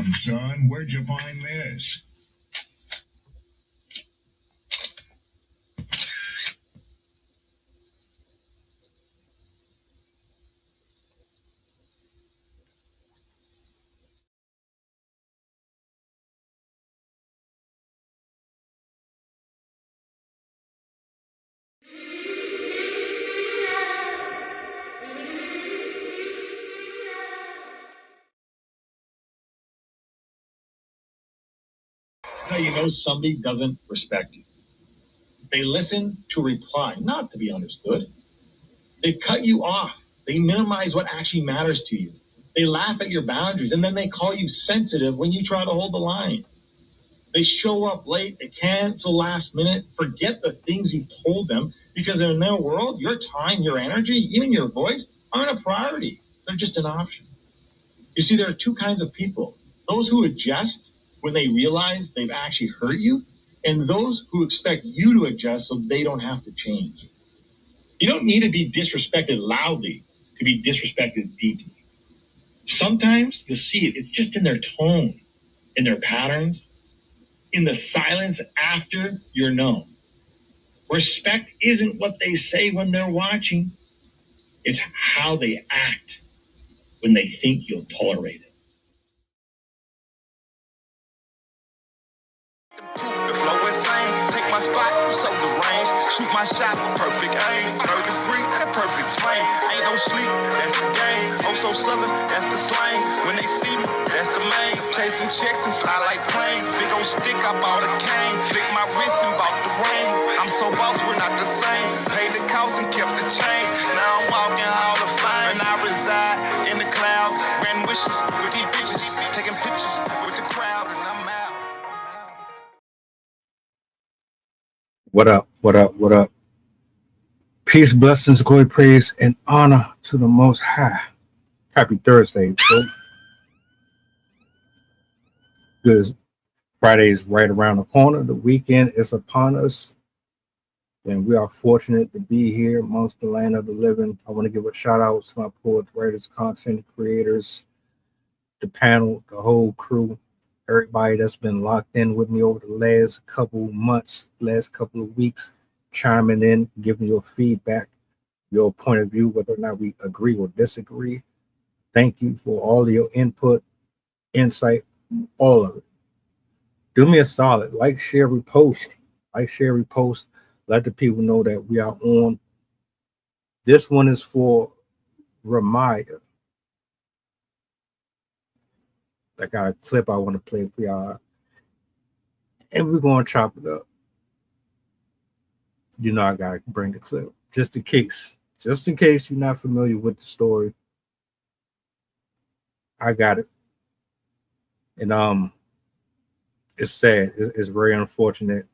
Damn, son, where'd you find this? That's how you know somebody doesn't respect you. They listen to reply, not to be understood. They cut you off. They minimize what actually matters to you. They laugh at your boundaries, and then they call you sensitive when you try to hold the line. They show up late, they cancel last minute, forget the things you've told them, because in their world, your time, your energy, even your voice aren't a priority. They're just an option. You see, there are two kinds of people. Those who adjust when they realize they've actually hurt you, and those who expect you to adjust so they don't have to change. You don't need to be disrespected loudly to be disrespected deeply. Sometimes you'll see it. It's just in their tone, in their patterns, in the silence after you're known. Respect isn't what they say when they're watching. It's how they act when they think you'll tolerate it. The flow insane, take my spot, so the range. Shoot my shot with perfect aim. 3rd degree, that perfect flame. Ain't no sleep, that's the game. Oh, so southern, that's the slang. When they see me, that's the main. Chasing checks and fly like planes. Big old stick, I bought a cane. Flick my wrist and bought the ring. I'm so boss, we're not the same. Paid the cost and kept the change. Now I'm walking Hall of Fame. And I reside in the cloud. Grand wishes with these bitches. Taking pictures with the crowd, and I'm out. What up? What up? What up? Peace, blessings, glory, praise, and honor to the Most High. Happy Thursday, bro. Good. Friday is right around the corner. The weekend is upon us, and we are fortunate to be here amongst the land of the living. I want to give a shout out to my poets, writers, content creators, the panel, the whole crew, everybody that's been locked in with me over the last couple months, last couple of weeks, chiming in, giving your feedback, your point of view, whether or not we agree or disagree. Thank you for all of your input, insight, all of it. Do me a solid, like, share, repost. Like, share, repost. Let the people know that we are on. This one is for Ra'Mya. I got a clip I want to play for y'all. And we're going to chop it up. You know I got to bring the clip. Just in case you're not familiar with the story. I got it. And it's sad. It's very unfortunate.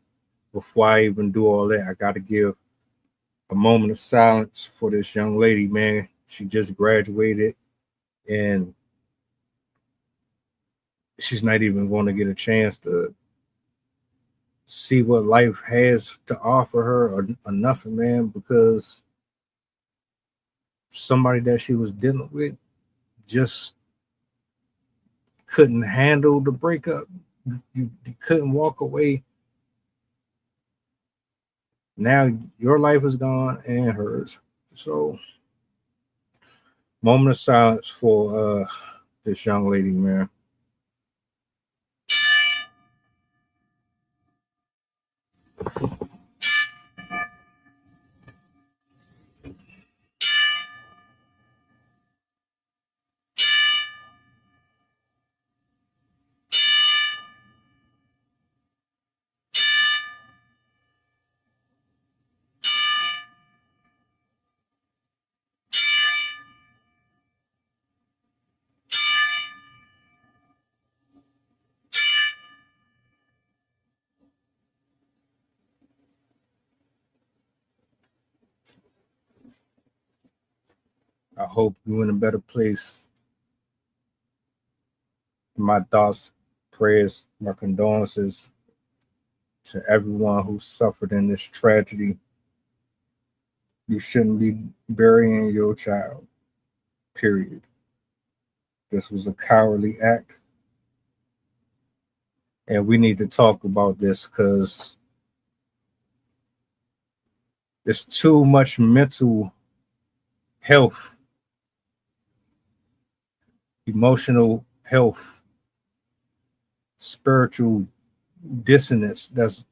Before I even do all that, I got to give a moment of silence for this young lady, man. She just graduated, and she's not even going to get a chance to see what life has to offer her or nothing, man, because somebody that she was dealing with just couldn't handle the breakup. You couldn't walk away. Now your life is gone and hers. So, moment of silence for this young lady, man. I hope you're in a better place. My thoughts, prayers, my condolences to everyone who suffered in this tragedy. You shouldn't be burying your child, period. This was a cowardly act. And we need to talk about this because there's too much mental health, emotional health, spiritual dissonance that's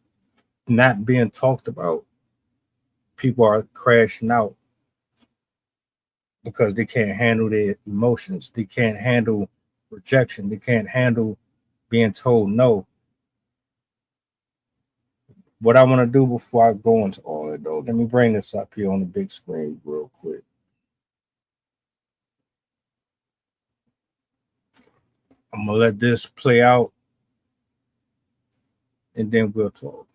not being talked about. People are crashing out because they can't handle their emotions. They can't handle rejection. They can't handle being told no. What I want to do before I go into all that, though, let me bring this up here on the big screen real quick. I'm going to let this play out and then we'll talk.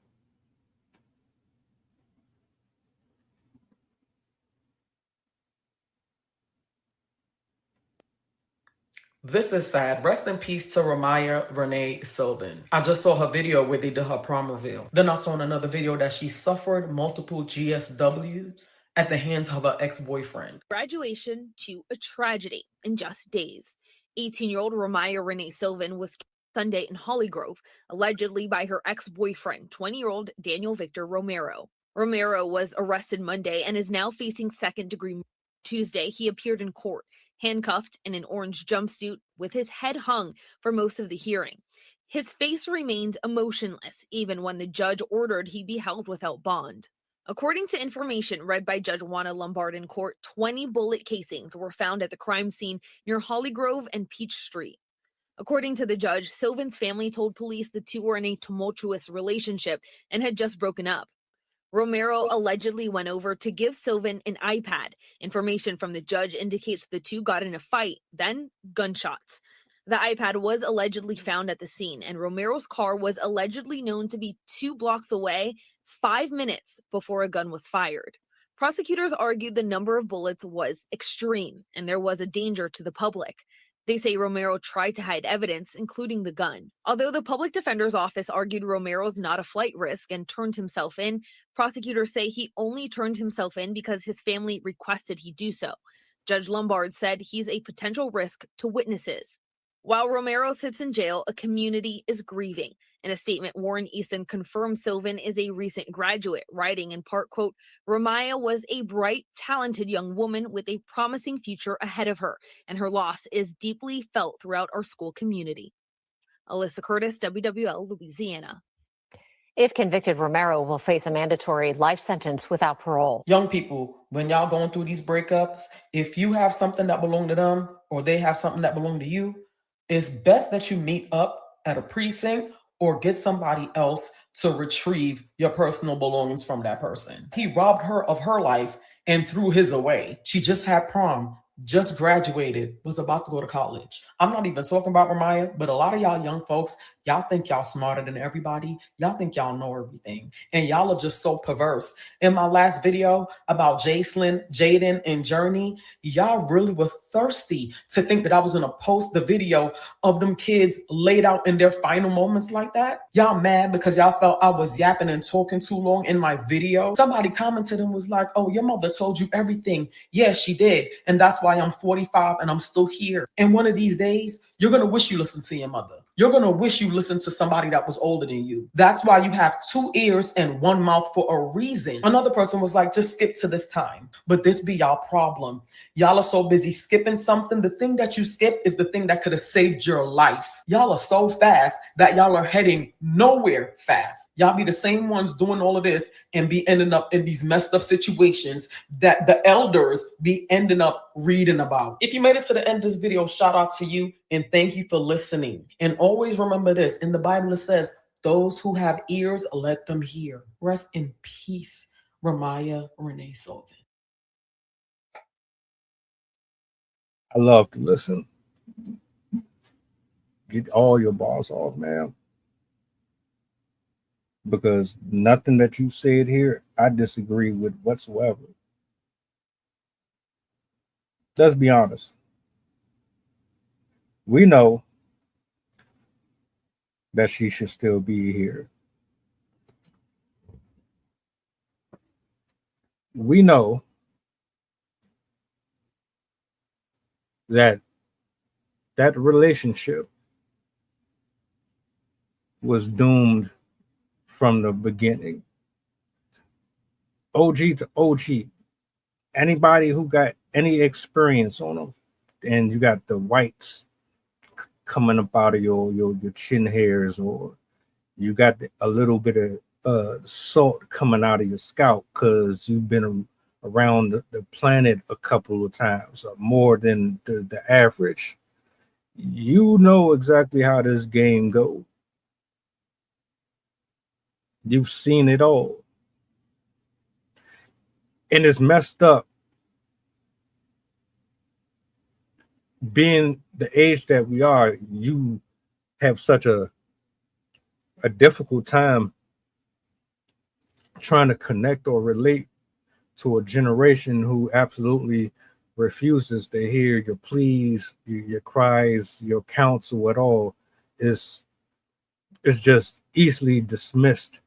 This is sad. Rest in peace to Ra'Mya Silvan. I just saw her video where they did her prom reveal. Then I saw in another video that she suffered multiple GSWs at the hands of her ex-boyfriend. Graduation to a tragedy in just days. 18-year-old Ra'Mya Silvan was killed Sunday in Hollygrove, allegedly by her ex-boyfriend, 20-year-old Daniel Victor Romero. Romero was arrested Monday and is now facing second-degree murder. Tuesday, he appeared in court, handcuffed in an orange jumpsuit with his head hung for most of the hearing. His face remained emotionless, even when the judge ordered he be held without bond. According to information read by Judge Juana Lombard in court, 20 bullet casings were found at the crime scene near Hollygrove and Peach Street. According to the judge, Silvan's family told police the two were in a tumultuous relationship and had just broken up. Romero allegedly went over to give Silvan an iPad. Information from the judge indicates the two got in a fight, then gunshots. The iPad was allegedly found at the scene, and Romero's car was allegedly known to be 2 blocks away 5 minutes before a gun was fired. Prosecutors argued the number of bullets was extreme, and there was a danger to the public. They say Romero tried to hide evidence, including the gun. Although the public defender's office argued Romero's not a flight risk and turned himself in, prosecutors say he only turned himself in because his family requested he do so. Judge Lombard said he's a potential risk to witnesses. While Romero sits in jail, a community is grieving. In a statement, Warren Easton confirmed Silvan is a recent graduate, writing in part, quote, Ra'Mya was a bright, talented young woman with a promising future ahead of her, and her loss is deeply felt throughout our school community. Alyssa Curtis, WWL, Louisiana. If convicted, Romero will face a mandatory life sentence without parole. Young people, when y'all going through these breakups, if you have something that belong to them or they have something that belong to you, it's best that you meet up at a precinct or get somebody else to retrieve your personal belongings from that person. He robbed her of her life and threw his away. She just had prom, just graduated, was about to go to college. I'm not even talking about Ra'Mya, but a lot of y'all young folks, y'all think y'all smarter than everybody. Y'all think y'all know everything. And y'all are just so perverse. In my last video about Jaden, and Journey, y'all really were thirsty to think that I was going to post the video of them kids laid out in their final moments like that. Y'all mad because y'all felt I was yapping and talking too long in my video. Somebody commented and was like, oh, your mother told you everything. Yeah, she did. And that's why I'm 45 and I'm still here. And one of these days, you're going to wish you listened to your mother. You're going to wish you listened to somebody that was older than you. That's why you have 2 ears and 1 mouth for a reason. Another person was like, just skip to this time. But this be y'all problem. Y'all are so busy skipping something. The thing that you skip is the thing that could have saved your life. Y'all are so fast that y'all are heading nowhere fast. Y'all be the same ones doing all of this and be ending up in these messed up situations that the elders be ending up reading about. If you made it to the end of this video, shout out to you and thank you for listening. And always remember this, in the Bible it says, those who have ears, let them hear. Rest in peace, Ra'Mya Silvan. I love to listen. Get all your balls off, man. Because nothing that you said here, I disagree with whatsoever. Let's be honest. We know that she should still be here. We know that relationship was doomed from the beginning. OG to OG. Anybody who got any experience on them, and you got the whites coming up out of your chin hairs, or you got a little bit of salt coming out of your scalp because you've been around the planet a couple of times, more than the average. You know exactly how this game goes. You've seen it all. And it's messed up being the age that we are. You have such a difficult time trying to connect or relate to a generation who absolutely refuses to hear your pleas, your cries, your counsel at all. Is just easily dismissed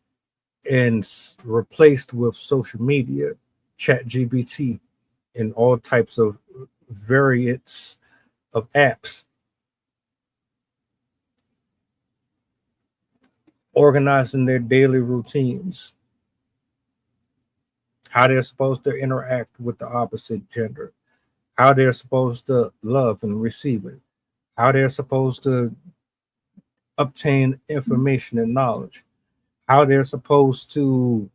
and replaced with social media, chat GBT, and all types of variants of apps. Organizing their daily routines, how they're supposed to interact with the opposite gender, how they're supposed to love and receive it, how they're supposed to obtain information and knowledge, how they're supposed to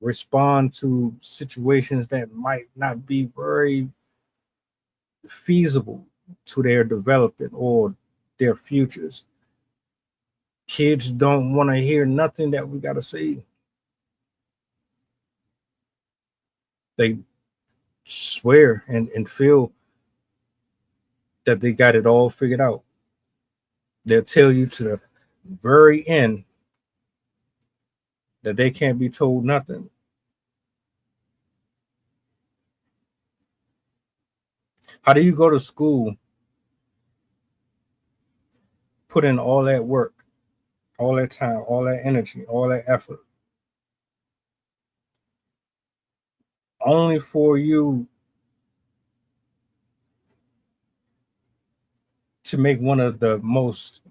respond to situations that might not be very feasible to their development or their futures. Kids don't want to hear nothing that we got to say. They swear and feel that they got it all figured out. They'll tell you to the very end that they can't be told nothing. How do you go to school, put in all that work, all that time, all that energy, all that effort, only for you to make one of the most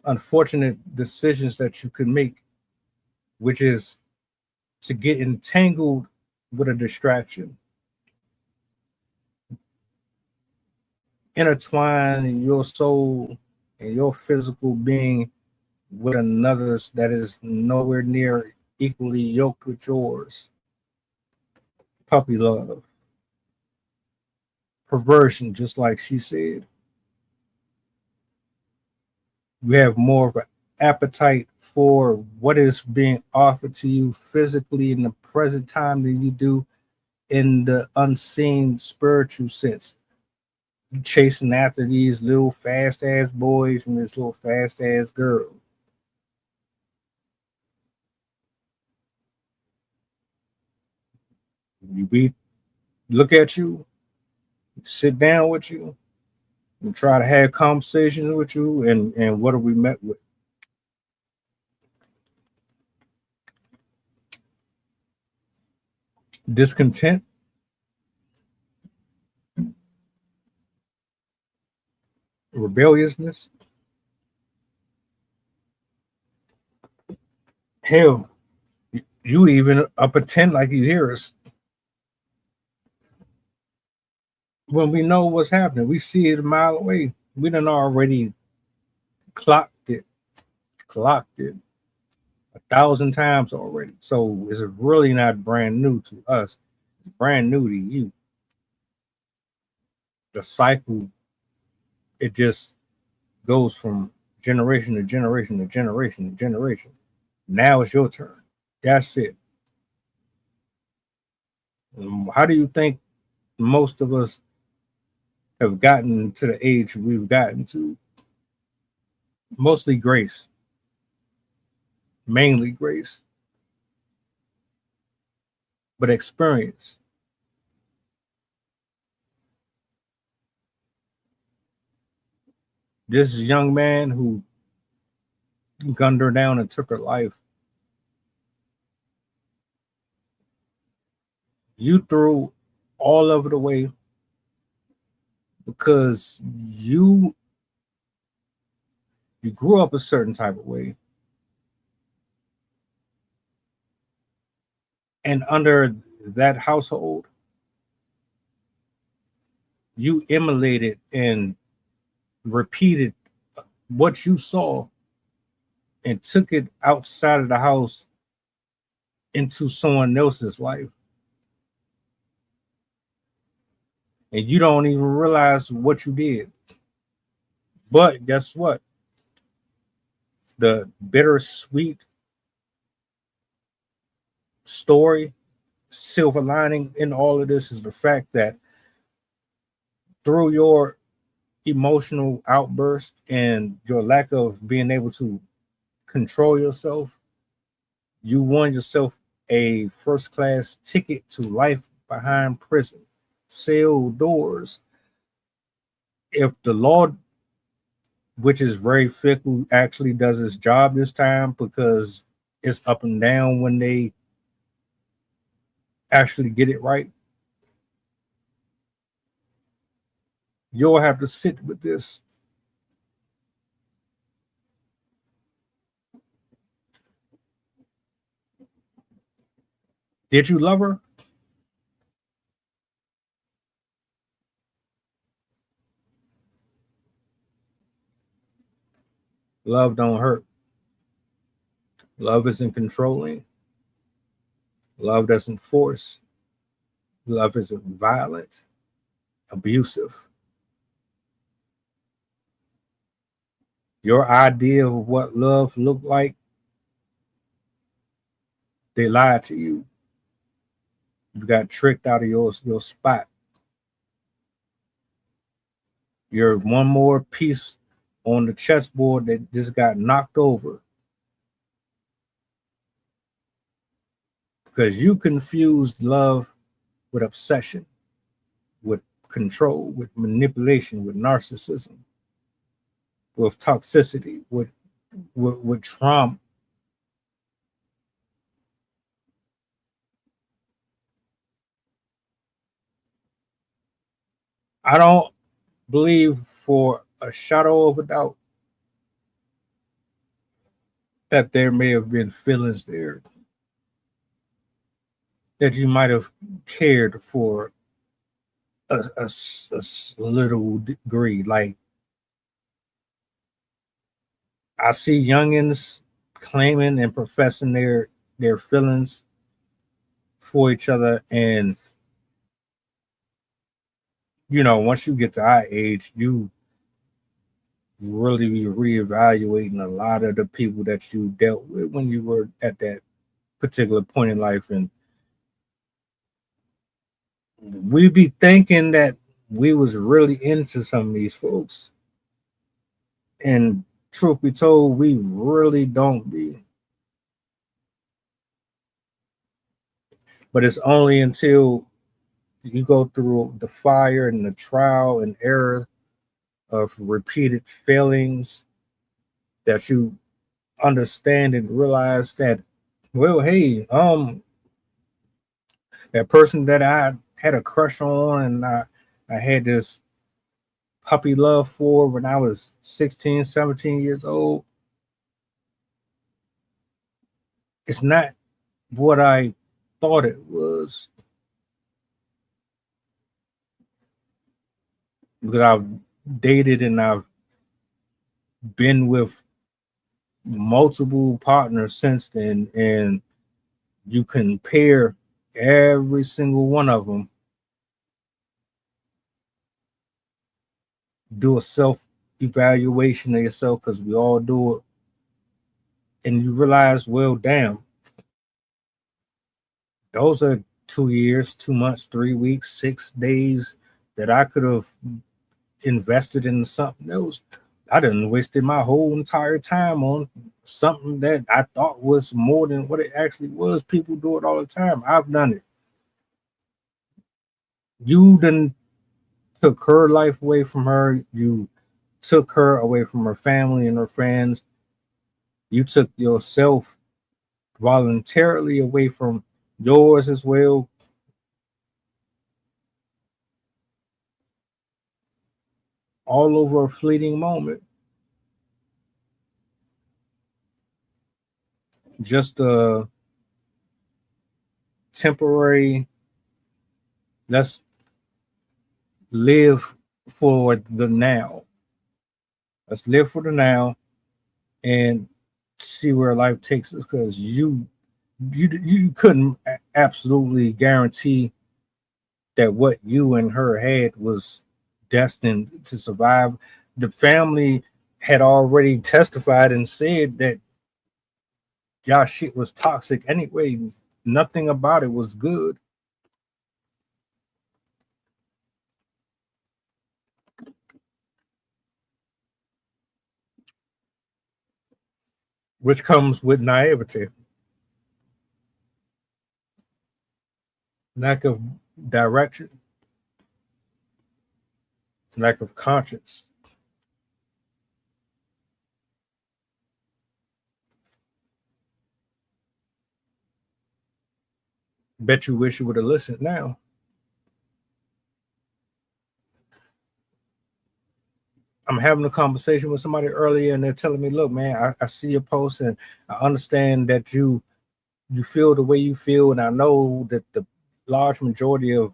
unfortunate decisions that you could make, which is to get entangled with a distraction? Intertwine your soul and your physical being with another's that is nowhere near equally yoked with yours. Puppy love, perversion, just like she said. You have more of an appetite for what is being offered to you physically in the present time than you do in the unseen spiritual sense. You chasing after these little fast ass boys and this little fast ass girl. We look at you, sit down with you, and try to have conversations with you, and what are we met with? Discontent, rebelliousness. Hell, you even pretend like you hear us when we know what's happening. We see it a mile away. We done already clocked it 1,000 times already. So it's really not brand new to us. It's brand new to you. The cycle, it just goes from generation to generation to generation to generation. Now it's your turn. That's it. How do you think most of us have gotten to the age we've gotten to? Mostly grace, mainly grace, but experience. This young man who gunned her down and took her life, you threw all of it away because you You grew up a certain type of way. And under that household, you emulated and repeated what you saw and took it outside of the house into someone else's life. And you don't even realize what you did. But guess what? The bittersweet story, silver lining in all of this is the fact that through your emotional outburst and your lack of being able to control yourself, you won yourself a first class ticket to life behind prison, sealed doors. If the law, which is very fickle, actually does its job this time, because it's up and down when they actually get it right, you'll have to sit with this. Did you love her? Love don't hurt. Love isn't controlling. Love doesn't force. Love isn't violent, abusive. Your idea of what love looked like, they lied to you. You got tricked out of your spot. You're one more piece on the chessboard that just got knocked over because you confused love with obsession, with control, with manipulation, with narcissism, with toxicity, with trauma. I don't believe for a shadow of a doubt that there may have been feelings there that you might have cared for a little degree. Like, I see youngins claiming and professing their feelings for each other, and once you get to our age, you really be reevaluating a lot of the people that you dealt with when you were at that particular point in life, and we be thinking that we was really into some of these folks, and truth be told, we really don't be. But it's only until you go through the fire and the trial and error of repeated failings that you understand and realize that, well, hey, that person that I had a crush on and I had this puppy love for when I was 16, 17 years old, it's not what I thought it was. Because I've dated and I've been with multiple partners since then, and you compare every single one of them, do a self evaluation of yourself, because we all do it, and you realize, well, damn, those are 2 years, 2 months, 3 weeks, 6 days that I could have invested in something else. I done wasted my whole entire time on something that I thought was more than what it actually was. People do it all the time. I've done it. You done took her life away from her. You took her away from her family and her friends. You took yourself voluntarily away from yours as well. All over a fleeting moment. just a temporary, let's live for the now. Let's live for the now and see where life takes us, because you couldn't absolutely guarantee that what you and her had was destined to survive. The family had already testified and said that y'all shit was toxic anyway. Nothing about it was good. Which comes with naivety, lack of direction, lack of conscience. Bet you wish you would have listened now. I'm having a conversation with somebody earlier and they're telling me, look, man, I see your post and I understand that you feel the way you feel, and I know that the large majority of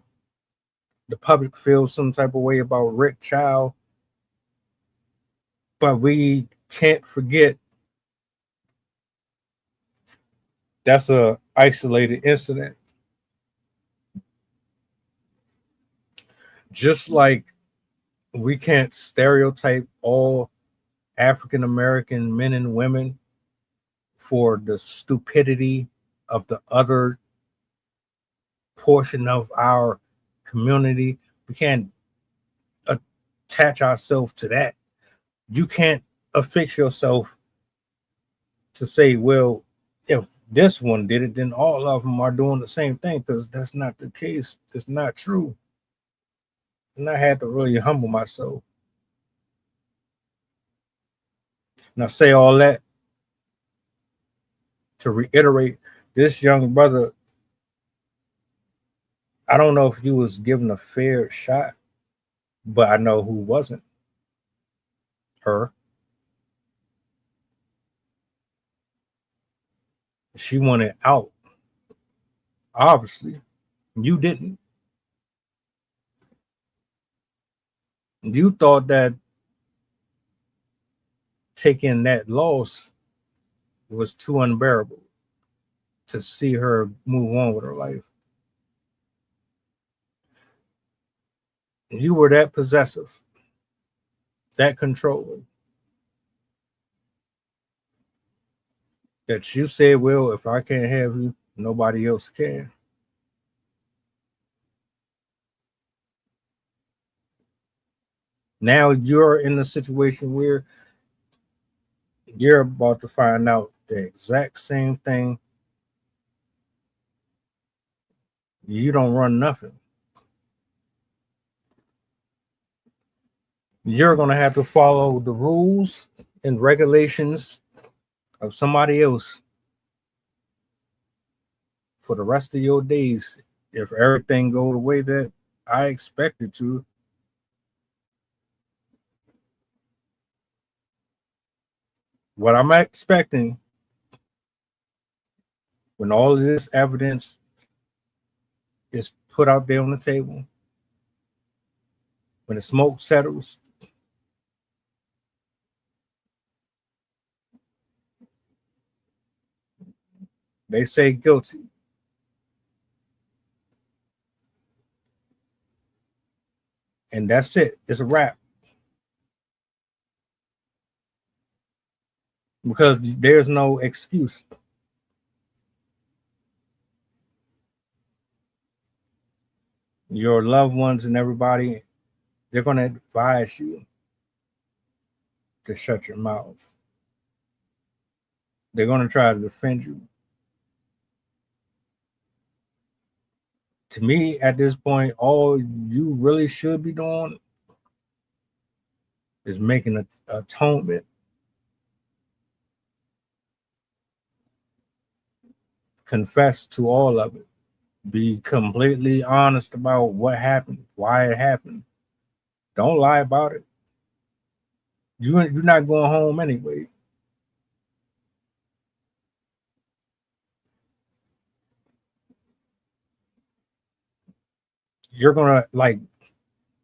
the public feels some type of way about Rick Child, but we can't forget that's a isolated incident. Just like we can't stereotype all African American men and women for the stupidity of the other portion of our community. We can't attach ourselves to that. You can't affix yourself to say, well, if this one did it, then all of them are doing the same thing, because that's not the case. It's not true. And I had to really humble myself. And I say all that to reiterate, this young brother, I don't know if he was given a fair shot, but I know who wasn't. Her. She wanted out. Obviously, you didn't. You thought that taking that loss was too unbearable to see her move on with her life. You were that possessive, that controlling, that you said, well, if I can't have you, nobody else can. Now you're in a situation where you're about to find out the exact same thing. You don't run nothing. You're going to have to follow the rules and regulations of somebody else for the rest of your days if everything go the way that I expect it to. What I'm expecting, when all of this evidence is put out there on the table, when the smoke settles, they say guilty. And that's it. It's a wrap. Because there's no excuse. Your loved ones and everybody, they're going to advise you to shut your mouth. They're going to try to defend you. To me, at this point, all you really should be doing is making an atonement. Confess to all of it. Be completely honest about what happened, why it happened. Don't lie about it. You're not going home anyway. you're gonna like.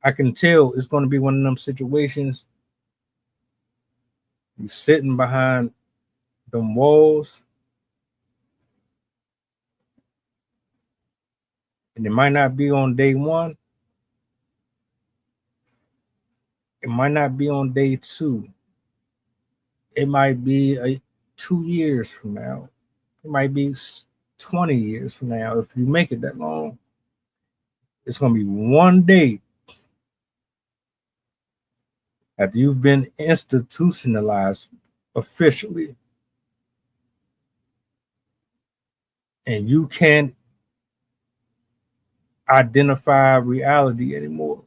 I can tell it's gonna be one of them situations. You sitting behind them walls, and it might not be on day one. It might not be on day two. It might be 2 years from now. It might be 20 years from now. If you make it that long, it's going to be one day after you've been institutionalized officially and you can't identify reality anymore,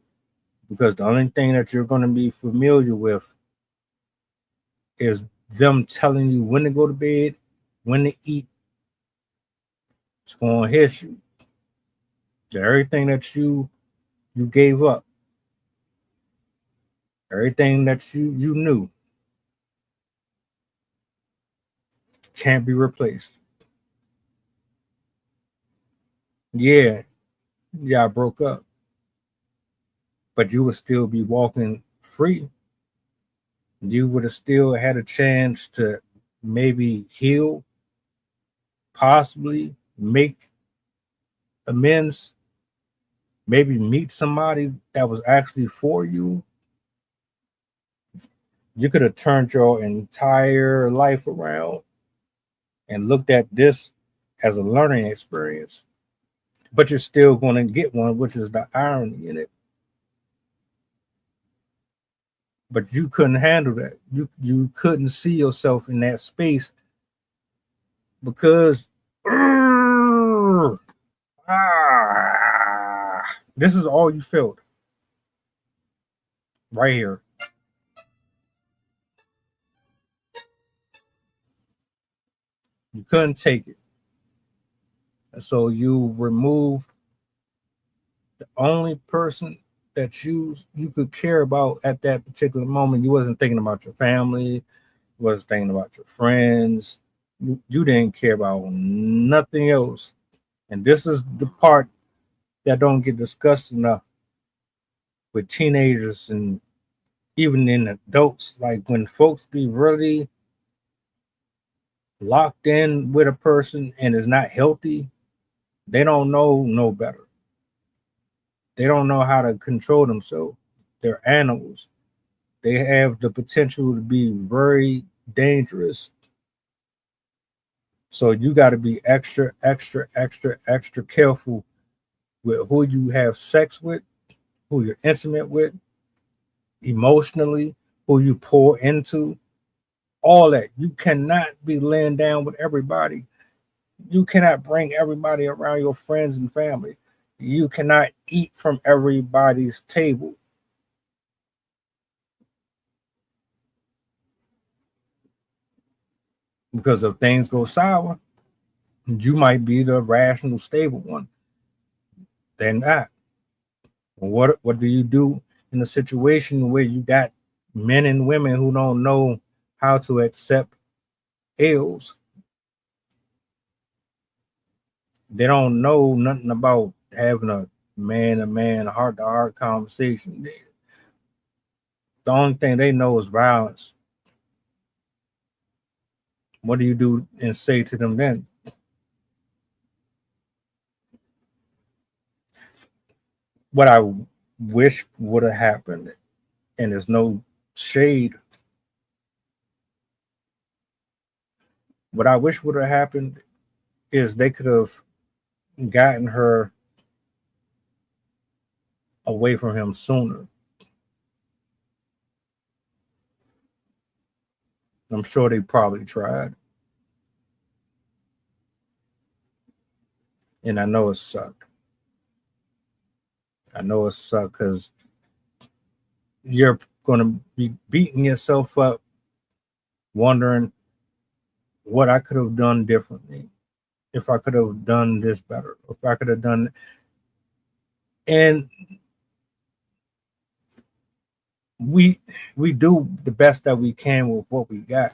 because the only thing that you're going to be familiar with is them telling you when to go to bed, when to eat. It's going to hit you. Everything that you gave up, everything that you knew can't be replaced. Yeah, I broke up, but you would still be walking free. You would have still had a chance to maybe heal, possibly make amends, maybe meet somebody that was actually for you. You could have turned your entire life around and looked at this as a learning experience, but you're still going to get one, which is the irony in it. But you couldn't handle that. You couldn't see yourself in that space because this is all you felt right here. You couldn't take it. And so you removed the only person that you could care about at that particular moment. You wasn't thinking about your family, you wasn't thinking about your friends. You didn't care about nothing else. And this is the part that don't get discussed enough with teenagers and even in adults. Like when folks be really locked in with a person and is not healthy, they don't know no better. They don't know how to control themselves. They're animals. They have the potential to be very dangerous. So you got to be extra, extra, extra, extra careful with who you have sex with, who you're intimate with, emotionally, who you pour into, all that. You cannot be laying down with everybody. You cannot bring everybody around your friends and family. You cannot eat from everybody's table. Because if things go sour, you might be the rational, stable one. They're not. What do you do in a situation where you got men and women who don't know how to accept ills? They don't know nothing about having a man-to-man, heart-to-heart conversation. The only thing they know is violence. What do you do and say to them then? What I wish would have happened, and there's no shade. What I wish would have happened is they could have gotten her away from him sooner. I'm sure they probably tried. And I know it sucked. I know it sucked because you're going to be beating yourself up, wondering what I could have done differently, if I could have done this better, if I could have done. And we do the best that we can with what we got.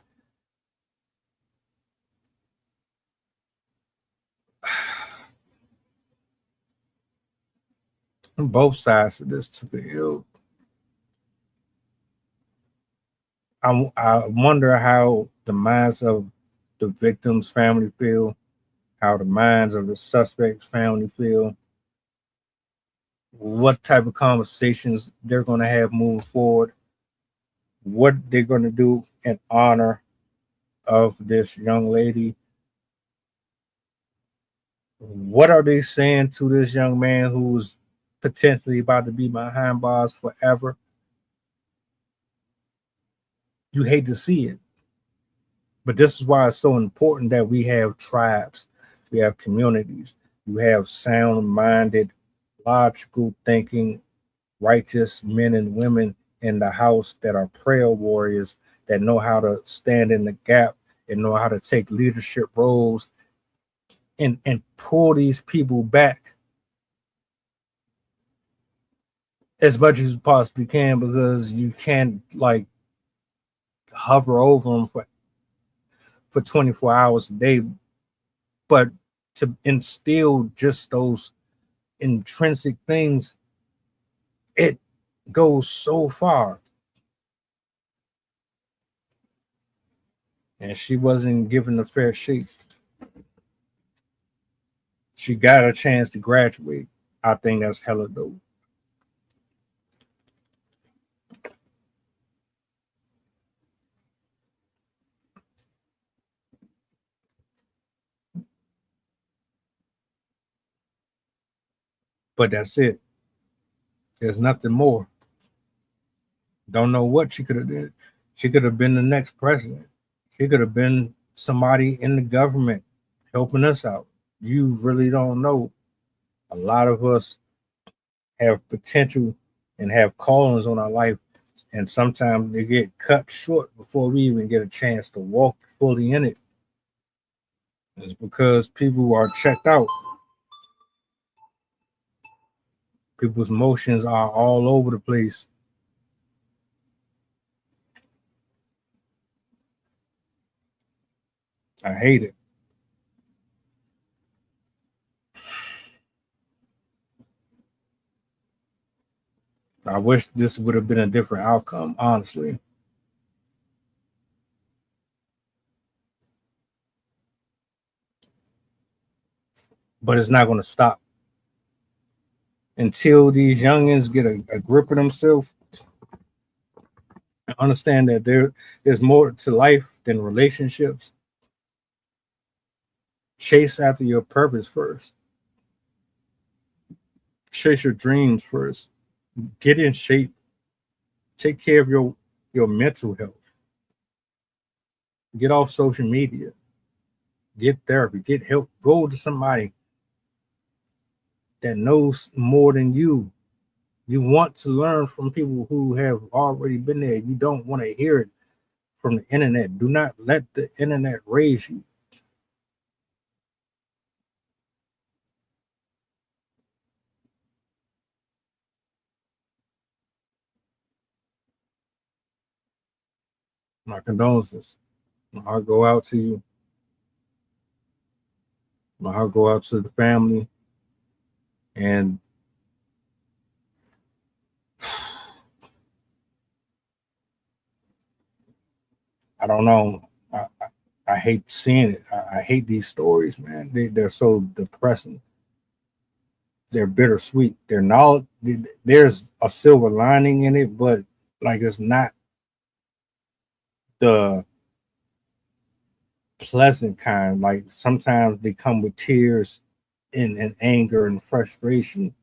Both sides of this took the ill. I wonder how the minds of the victim's family feel, how the minds of the suspect's family feel, what type of conversations they're going to have moving forward, what they're going to do in honor of this young lady. What are they saying to this young man who's potentially about to be behind bars forever? You hate to see it. But this is why it's so important that we have tribes, we have communities, you have sound minded, logical thinking, righteous men and women in the house that are prayer warriors, that know how to stand in the gap and know how to take leadership roles and pull these people back as much as you possibly can, because you can't like hover over them for 24 hours a day, but to instill just those intrinsic things, it goes so far. And she wasn't given a fair shake. She got a chance to graduate. I think that's hella dope. But that's it. There's nothing more. Don't know what she could have did. She could have been the next president. She could have been somebody in the government helping us out. You really don't know. A lot of us have potential and have callings on our life, and sometimes they get cut short before we even get a chance to walk fully in it. It's because people are checked out. People's emotions are all over the place. I hate it. I wish this would have been a different outcome, honestly. But it's not going to stop until these youngins get a grip of themselves and understand that there's more to life than relationships. Chase after your purpose first. Chase your dreams first. Get in shape. Take care of your mental health. Get off social media. Get therapy. Get help. Go to somebody that knows more than you. You want to learn from people who have already been there. You don't want to hear it from the internet. Do not let the internet raise you. My condolences. My heart go out to you. My heart go out to the family. And I don't know. I hate seeing it. I hate these stories, man. They're so depressing. They're bittersweet. They're not. There's a silver lining in it, but like it's not the pleasant kind. Like sometimes they come with tears and anger and frustration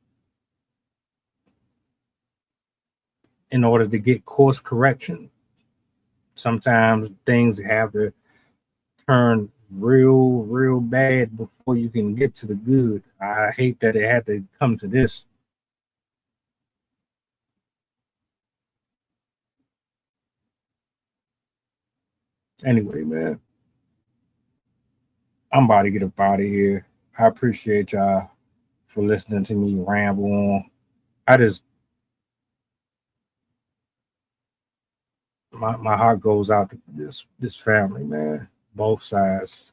in order to get course correction. Sometimes things have to turn real bad before you can get to the good. I hate that it had to come to this. Anyway, man, I'm about to get up out of here. I appreciate y'all for listening to me ramble on. I just my heart goes out to this family, man. Both sides.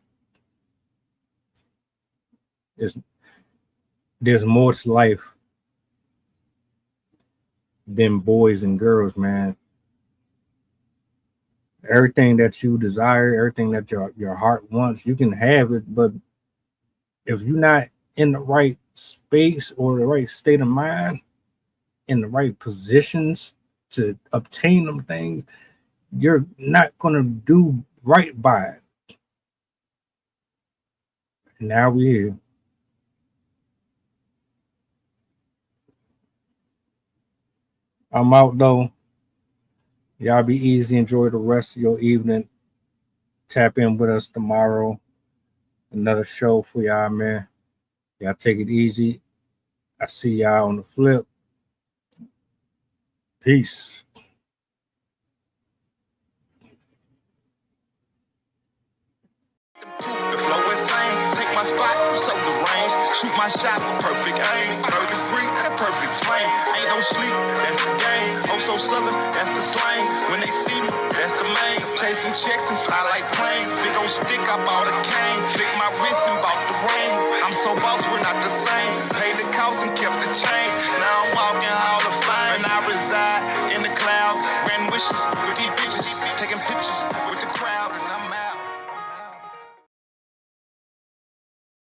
There's more to life them boys and girls, man. Everything that you desire, everything that your heart wants, you can have it. But if you're not in the right space or the right state of mind, in the right positions to obtain them things, you're not gonna do right by it. And now we're here. I'm out though. Y'all be easy. Enjoy the rest of your evening. Tap in with us tomorrow. Another show for y'all, man. Y'all take it easy. I see y'all on the flip. Peace. The flow insane, take my spot, so the range. Shoot my shot with perfect aim. 3rd degree, that perfect flame. Ain't no sleep, that's the game. Oh, so southern, that's the slang. When they see me, that's the main. Chasing checks and fly like planes. Big old stick, I bought a cane. Flick my wrist and bought the ring. I'm so boss, we're not the same. Paid the cost and kept the change. Now I'm walking Hall of Fame. And I reside in the cloud. Grand wishes with these bitches, taking pictures.